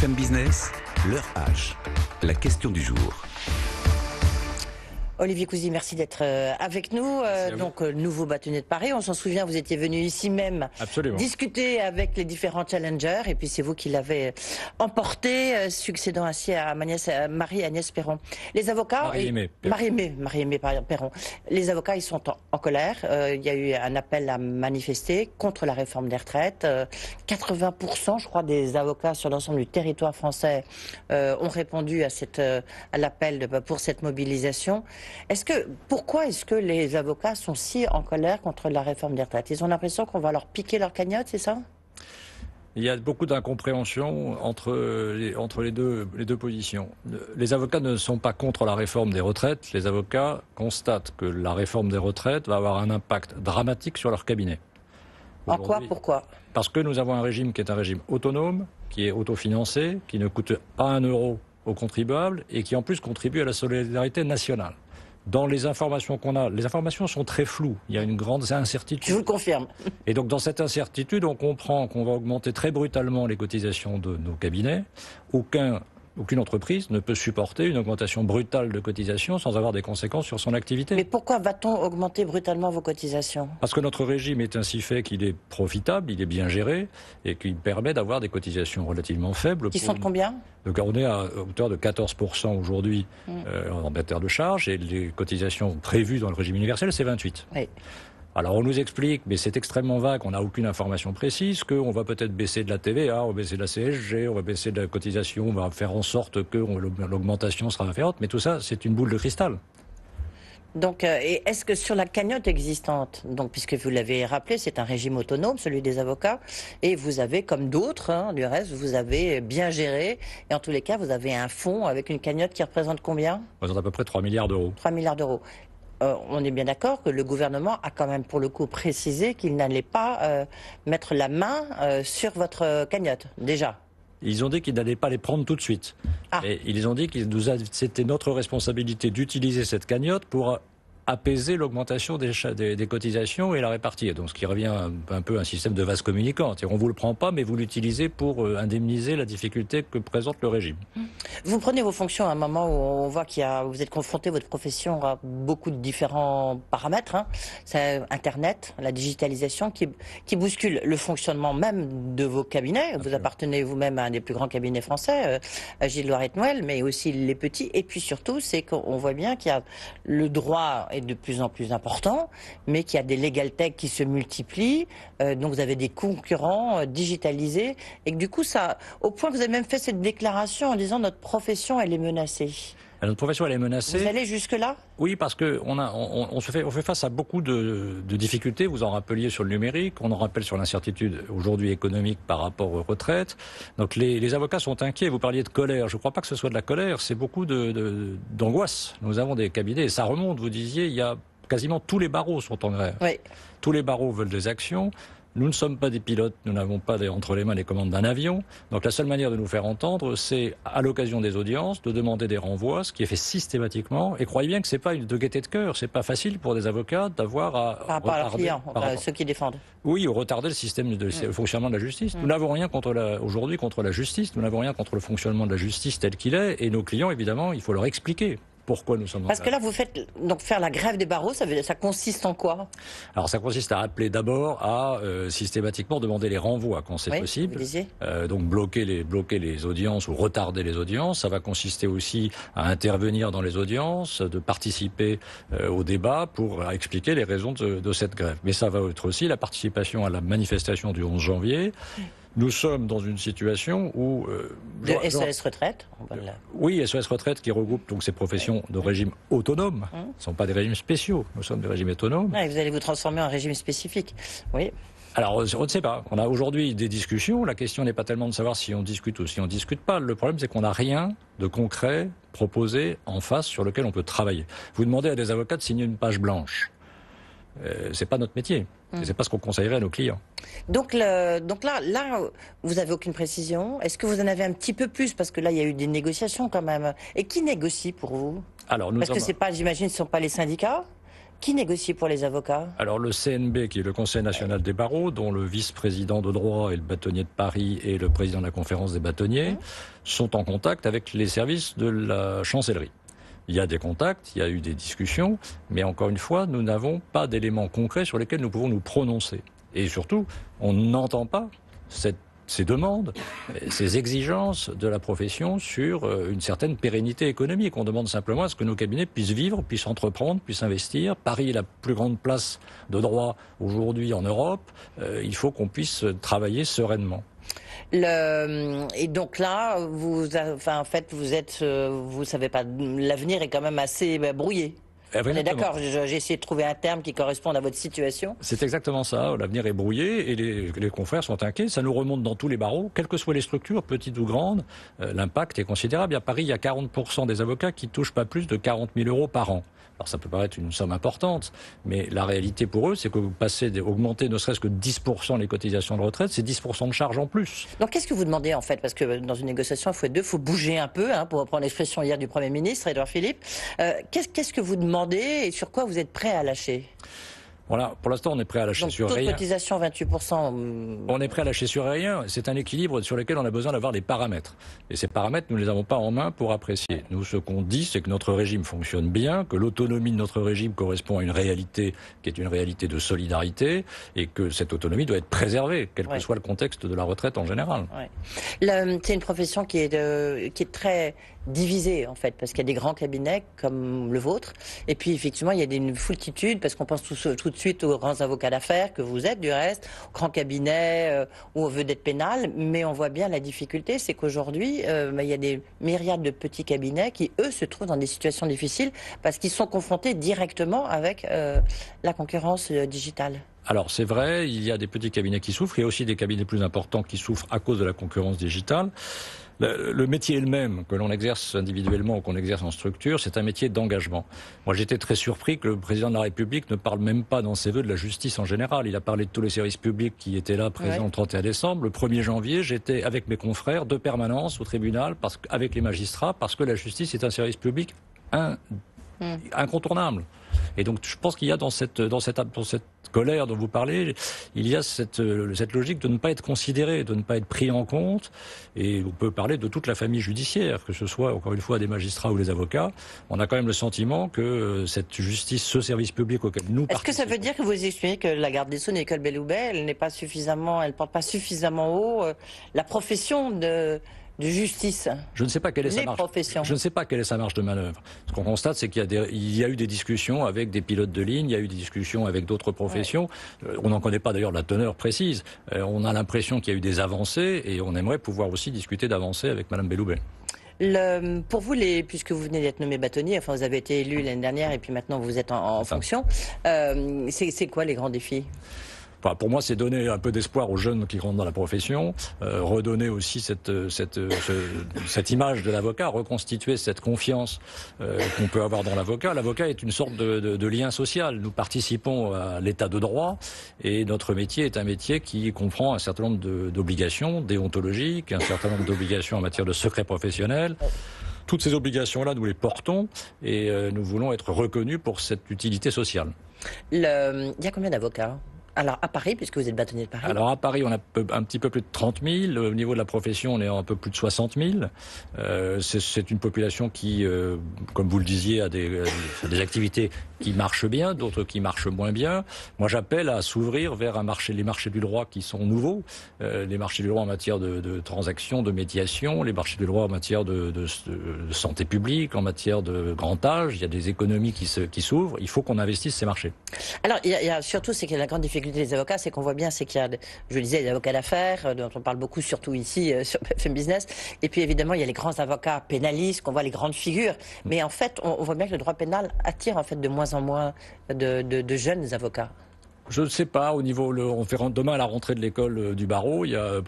BFM Business, l'heure H, la question du jour. Olivier Cousy, merci d'être avec nous. Donc, nouveau bâtonnier de Paris. On s'en souvient, vous étiez venu ici même discuter avec les différents challengers. Et puis, c'est vous qui l'avez emporté, succédant ainsi à Marie-Agnès Perron. Les avocats... Marie-Aimée Perron. Les avocats, ils sont en colère. Il y a eu un appel à manifester contre la réforme des retraites. 80%, je crois, des avocats sur l'ensemble du territoire français ont répondu à l'appel pour cette mobilisation. Pourquoi est-ce que les avocats sont si en colère contre la réforme des retraites? Ils ont l'impression qu'on va leur piquer leur cagnotte, c'est ça? Il y a beaucoup d'incompréhension entre les deux positions. Les avocats ne sont pas contre la réforme des retraites. Les avocats constatent que la réforme des retraites va avoir un impact dramatique sur leur cabinet. En quoi? Pourquoi? Parce que nous avons un régime qui est un régime autonome, qui est autofinancé, qui ne coûte pas un euro aux contribuables et qui en plus contribue à la solidarité nationale. Dans les informations qu'on a, les informations sont très floues. Il y a une grande incertitude. Je vous le confirme. Et donc dans cette incertitude, on comprend qu'on va augmenter très brutalement les cotisations de nos cabinets. Aucune entreprise ne peut supporter une augmentation brutale de cotisations sans avoir des conséquences sur son activité. Mais pourquoi va-t-on augmenter brutalement vos cotisations? Parce que notre régime est ainsi fait qu'il est profitable, il est bien géré et qu'il permet d'avoir des cotisations relativement faibles. Qui sont de combien? Donc on est à hauteur de 14% aujourd'hui en matière de charges et les cotisations prévues dans le régime universel, c'est 28%. Oui. Alors on nous explique, mais c'est extrêmement vague, on n'a aucune information précise, qu'on va peut-être baisser de la TVA, on va baisser de la CSG, on va baisser de la cotisation, on va faire en sorte que l'augmentation sera inférente, mais tout ça, c'est une boule de cristal. Donc, et est-ce que sur la cagnotte existante, donc puisque vous l'avez rappelé, c'est un régime autonome, celui des avocats, et vous avez, comme d'autres, du reste, vous avez bien géré, et en tous les cas, vous avez un fonds avec une cagnotte qui représente combien? Ça représente à peu près 3 milliards d'euros. 3 milliards d'euros. On est bien d'accord que le gouvernement a quand même pour le coup précisé qu'il n'allait pas mettre la main sur votre cagnotte, déjà. Ils ont dit qu'ils n'allaient pas les prendre tout de suite. Et ils ont dit que c'était notre responsabilité d'utiliser cette cagnotte pour apaiser l'augmentation des cotisations et la répartir. Donc ce qui revient un peu à un système de vase communicant. On ne vous le prend pas, mais vous l'utilisez pour indemniser la difficulté que présente le régime. Vous prenez vos fonctions à un moment où on voit vous êtes confronté, votre profession, à beaucoup de différents paramètres. C'est Internet, la digitalisation qui bouscule le fonctionnement même de vos cabinets. Vous appartenez vous-même à un des plus grands cabinets français, Gilles Loiret-Noël, mais aussi les petits. Et puis surtout, c'est qu'on voit bien qu'il y a le droit est de plus en plus important, mais qu'il y a des legal tech qui se multiplient, donc vous avez des concurrents digitalisés, et que du coup, au point que vous avez même fait cette déclaration en disant notre profession, elle est menacée. Notre profession, elle est menacée. Vous allez jusque-là? Oui, parce qu'on fait face à beaucoup de difficultés. Vous en rappeliez sur le numérique, on en rappelle sur l'incertitude aujourd'hui économique par rapport aux retraites. Donc les avocats sont inquiets. Vous parliez de colère. Je ne crois pas que ce soit de la colère, c'est beaucoup d'angoisse. Nous avons des cabinets, et ça remonte, vous disiez, il y a quasiment tous les barreaux sont en grève. Oui. Tous les barreaux veulent des actions. Nous ne sommes pas des pilotes, nous n'avons pas entre les mains les commandes d'un avion. Donc la seule manière de nous faire entendre, c'est à l'occasion des audiences, de demander des renvois, ce qui est fait systématiquement. Et croyez bien que c'est pas de gaieté de cœur, c'est pas facile pour des avocats d'avoir à par rapport à leurs clients, ceux qui défendent. Oui, ou retarder le système de fonctionnement de la justice. Nous n'avons rien aujourd'hui contre la justice, nous n'avons rien contre le fonctionnement de la justice tel qu'il est. Et nos clients, évidemment, il faut leur expliquer pourquoi nous sommes en grève. Parce que là, vous faites donc faire la grève des barreaux, ça consiste en quoi? Alors ça consiste à appeler d'abord à systématiquement demander les renvois quand c'est possible. Donc bloquer les audiences ou retarder les audiences. Ça va consister aussi à intervenir dans les audiences, de participer au débat pour expliquer les raisons de cette grève. Mais ça va être aussi la participation à la manifestation du 11 janvier. Nous sommes dans une situation où... de SOS Retraite Oui, SOS Retraite qui regroupe donc ces professions de régime autonome. Ce ne sont pas des régimes spéciaux, nous sommes des régimes autonomes. Vous allez vous transformer en régime spécifique, oui. Alors, on ne sait pas. On a aujourd'hui des discussions. La question n'est pas tellement de savoir si on discute ou si on ne discute pas. Le problème, c'est qu'on n'a rien de concret proposé en face sur lequel on peut travailler. Vous demandez à des avocats de signer une page blanche. C'est pas notre métier. C'est pas ce qu'on conseillerait à nos clients. Donc là, vous avez aucune précision. Est-ce que vous en avez un petit peu plus? Parce que là, il y a eu des négociations quand même. Et qui négocie pour vous? Parce que c'est pas, j'imagine, ce ne sont pas les syndicats? Qui négocie pour les avocats? Alors le CNB, qui est le Conseil national des barreaux, dont le vice-président de droit est le bâtonnier de Paris et le président de la conférence des bâtonniers, sont en contact avec les services de la chancellerie. Il y a des contacts, il y a eu des discussions, mais encore une fois, nous n'avons pas d'éléments concrets sur lesquels nous pouvons nous prononcer. Et surtout, on n'entend pas ces demandes, ces exigences de la profession sur une certaine pérennité économique. On demande simplement à ce que nos cabinets puissent vivre, puissent entreprendre, puissent investir. Paris est la plus grande place de droit aujourd'hui en Europe. Il faut qu'on puisse travailler sereinement. Et donc là, vous savez pas, l'avenir est quand même assez brouillé. On est d'accord, j'ai essayé de trouver un terme qui corresponde à votre situation. C'est exactement ça, l'avenir est brouillé et les confrères sont inquiets. Ça nous remonte dans tous les barreaux, quelles que soient les structures, petites ou grandes, l'impact est considérable. À Paris, il y a 40% des avocats qui touchent pas plus de 40 000 € par an. Alors ça peut paraître une somme importante, mais la réalité pour eux, c'est que vous augmentez ne serait-ce que 10% les cotisations de retraite, c'est 10% de charges en plus. Donc qu'est-ce que vous demandez en fait? Parce que dans une négociation, il faut bouger un peu, pour reprendre l'expression hier du Premier ministre, Édouard Philippe. Qu'est-ce que vous demandez et sur quoi vous êtes prêt à lâcher? Voilà, pour l'instant, on est prêt à lâcher sur rien. Cotisation 28%. On est prêt à lâcher sur rien. C'est un équilibre sur lequel on a besoin d'avoir des paramètres. Et ces paramètres, nous ne les avons pas en main pour apprécier. Nous, ce qu'on dit, c'est que notre régime fonctionne bien, que l'autonomie de notre régime correspond à une réalité qui est une réalité de solidarité, et que cette autonomie doit être préservée, quel que soit le contexte de la retraite en général. C'est une profession qui est très divisée, en fait, parce qu'il y a des grands cabinets comme le vôtre, et puis effectivement, il y a une foultitude, parce qu'on pense tout de suite aux grands avocats d'affaires, que vous êtes du reste, aux grands cabinets où on veut d'être pénal, mais on voit bien la difficulté, c'est qu'aujourd'hui, il y a des myriades de petits cabinets qui, eux, se trouvent dans des situations difficiles, parce qu'ils sont confrontés directement avec la concurrence digitale. Alors c'est vrai, il y a des petits cabinets qui souffrent, il y a aussi des cabinets plus importants qui souffrent à cause de la concurrence digitale. Le métier est le même, que l'on exerce individuellement ou qu'on exerce en structure, c'est un métier d'engagement. Moi j'étais très surpris que le président de la République ne parle même pas dans ses vœux de la justice en général. Il a parlé de tous les services publics qui étaient là présents le 31 décembre. Le 1er janvier, j'étais avec mes confrères de permanence au tribunal, avec les magistrats, parce que la justice est un service public incontournable. Et donc je pense qu'il y a dans cette colère dont vous parlez, il y a cette logique de ne pas être considéré, de ne pas être pris en compte. Et on peut parler de toute la famille judiciaire, que ce soit encore une fois des magistrats ou des avocats. On a quand même le sentiment que cette justice, ce service public auquel nous participons... Est-ce que ça veut dire que vous exprimez que la garde des Sceaux, Nicole Belloubet, elle porte pas suffisamment haut la profession de justice? Je ne sais pas quelle est sa marge. Je ne sais pas quelle est sa marge de manœuvre. Ce qu'on constate, c'est qu'il y a eu des discussions avec des pilotes de ligne, il y a eu des discussions avec d'autres professions. On n'en connaît pas d'ailleurs la teneur précise. On a l'impression qu'il y a eu des avancées et on aimerait pouvoir aussi discuter d'avancées avec Madame Belloubet. Pour vous, puisque vous venez d'être nommé bâtonnier, enfin vous avez été élu l'année dernière et puis maintenant vous êtes en fonction, c'est quoi les grands défis? Enfin, pour moi, c'est donner un peu d'espoir aux jeunes qui rentrent dans la profession, redonner aussi cette image de l'avocat, reconstituer cette confiance qu'on peut avoir dans l'avocat. L'avocat est une sorte de lien social. Nous participons à l'état de droit et notre métier est un métier qui comprend un certain nombre d'obligations déontologiques, un certain nombre d'obligations en matière de secret professionnel. Toutes ces obligations-là, nous les portons et nous voulons être reconnus pour cette utilité sociale. Il y a combien d'avocats ? Alors à Paris, puisque vous êtes bâtonnier de Paris. Alors à Paris, on a un petit peu plus de 30 000. Au niveau de la profession, on est à un peu plus de 60 000. C'est une population qui, comme vous le disiez, a des activités qui marchent bien, d'autres qui marchent moins bien. Moi, j'appelle à s'ouvrir vers les marchés du droit qui sont nouveaux. Les marchés du droit en matière de transactions, de médiation, les marchés du droit en matière de santé publique, en matière de grand âge. Il y a des économies qui s'ouvrent. Il faut qu'on investisse ces marchés. Alors, il y a surtout, c'est que la grande difficulté des avocats, c'est qu'on voit bien, c'est qu'il y a, je le disais, des avocats d'affaires, dont on parle beaucoup, surtout ici, sur BFM Business. Et puis, évidemment, il y a les grands avocats pénalistes, qu'on voit les grandes figures. Mais en fait, on voit bien que le droit pénal attire, en fait, de moins en moins de jeunes avocats. Je ne sais pas, au niveau, on fait demain à la rentrée de l'école du barreau, il y a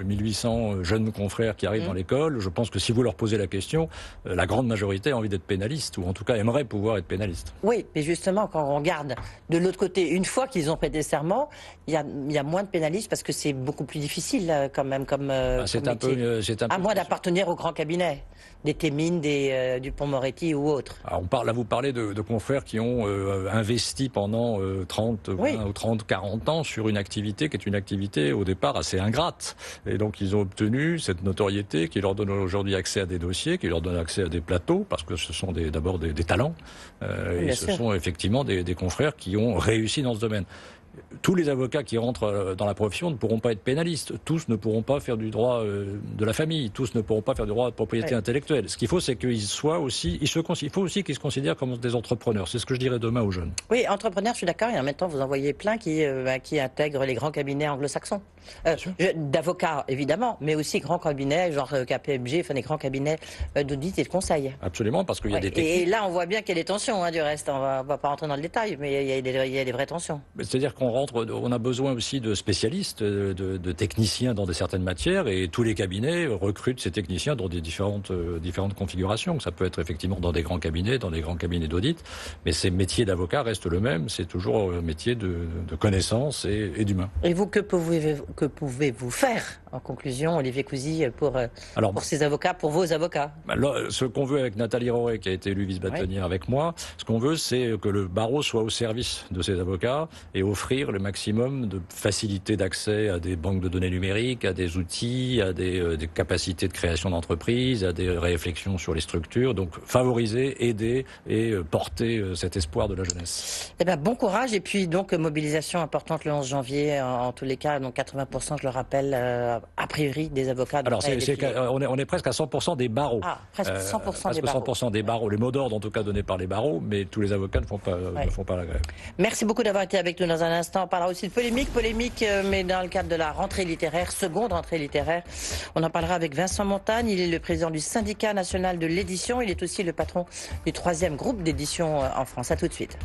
1800 jeunes confrères qui arrivent dans l'école. Je pense que si vous leur posez la question, la grande majorité a envie d'être pénaliste, ou en tout cas aimerait pouvoir être pénaliste. Oui, mais justement, quand on regarde de l'autre côté, une fois qu'ils ont prêté serment, il y a moins de pénalistes parce que c'est beaucoup plus difficile quand même comme métier. À moins d'appartenir au grand cabinet, des Thémines, des Dupond-Moretti ou autres. Alors là, vous parlez de confrères qui ont investi pendant 30, 20 ou 30, 40 ans sur une activité qui est une activité au départ assez ingrate. Et donc ils ont obtenu cette notoriété qui leur donne aujourd'hui accès à des dossiers, qui leur donne accès à des plateaux, parce que ce sont d'abord des talents. Et ce sont effectivement des confrères qui ont réussi dans ce domaine. Tous les avocats qui rentrent dans la profession ne pourront pas être pénalistes. Tous ne pourront pas faire du droit de la famille. Tous ne pourront pas faire du droit de propriété intellectuelle. Ce qu'il faut, c'est qu'ils soient aussi, il faut aussi qu'ils se considèrent comme des entrepreneurs. C'est ce que je dirais demain aux jeunes. Oui, entrepreneurs, je suis d'accord. Et en même temps, vous en voyez plein qui intègrent les grands cabinets anglo-saxons. D'avocats, évidemment, mais aussi grands cabinets, genre KPMG, enfin des grands cabinets d'audit et de conseil. Absolument, parce qu'il y a des techniques. Et là, on voit bien qu'il y a des tensions, du reste. On va pas rentrer dans le détail, mais il y a des vraies tensions. C'est-à-dire on a besoin aussi de spécialistes, de techniciens dans certaines matières, et tous les cabinets recrutent ces techniciens dans des différentes configurations. Ça peut être effectivement dans des grands cabinets d'audit, mais ces métiers d'avocat restent le même. C'est toujours un métier de connaissance et d'humain. Et vous, que pouvez-vous faire en conclusion, Olivier Cousy, pour ces avocats, pour vos avocats? Ce qu'on veut avec Nathalie Roret, qui a été élue vice-bâtonnière avec moi, ce qu'on veut, c'est que le barreau soit au service de ces avocats et offrir le maximum de facilité d'accès à des banques de données numériques, à des outils, à des capacités de création d'entreprise, à des réflexions sur les structures. Donc favoriser, aider et porter cet espoir de la jeunesse. Eh bien, bon courage, et puis donc mobilisation importante le 11 janvier en tous les cas, donc 80%, je le rappelle, a priori des avocats. Alors on est presque à 100% des barreaux. Ah, presque 100% des barreaux. 100% des barreaux, les mots d'ordre en tout cas donnés par les barreaux, mais tous les avocats ne font pas la grève. Merci beaucoup d'avoir été avec nous. Dans un instant, on parlera aussi de polémique, mais dans le cadre de la rentrée littéraire, seconde rentrée littéraire. On en parlera avec Vincent Montagne. Il est le président du syndicat national de l'édition. Il est aussi le patron du 3e groupe d'édition en France. À tout de suite.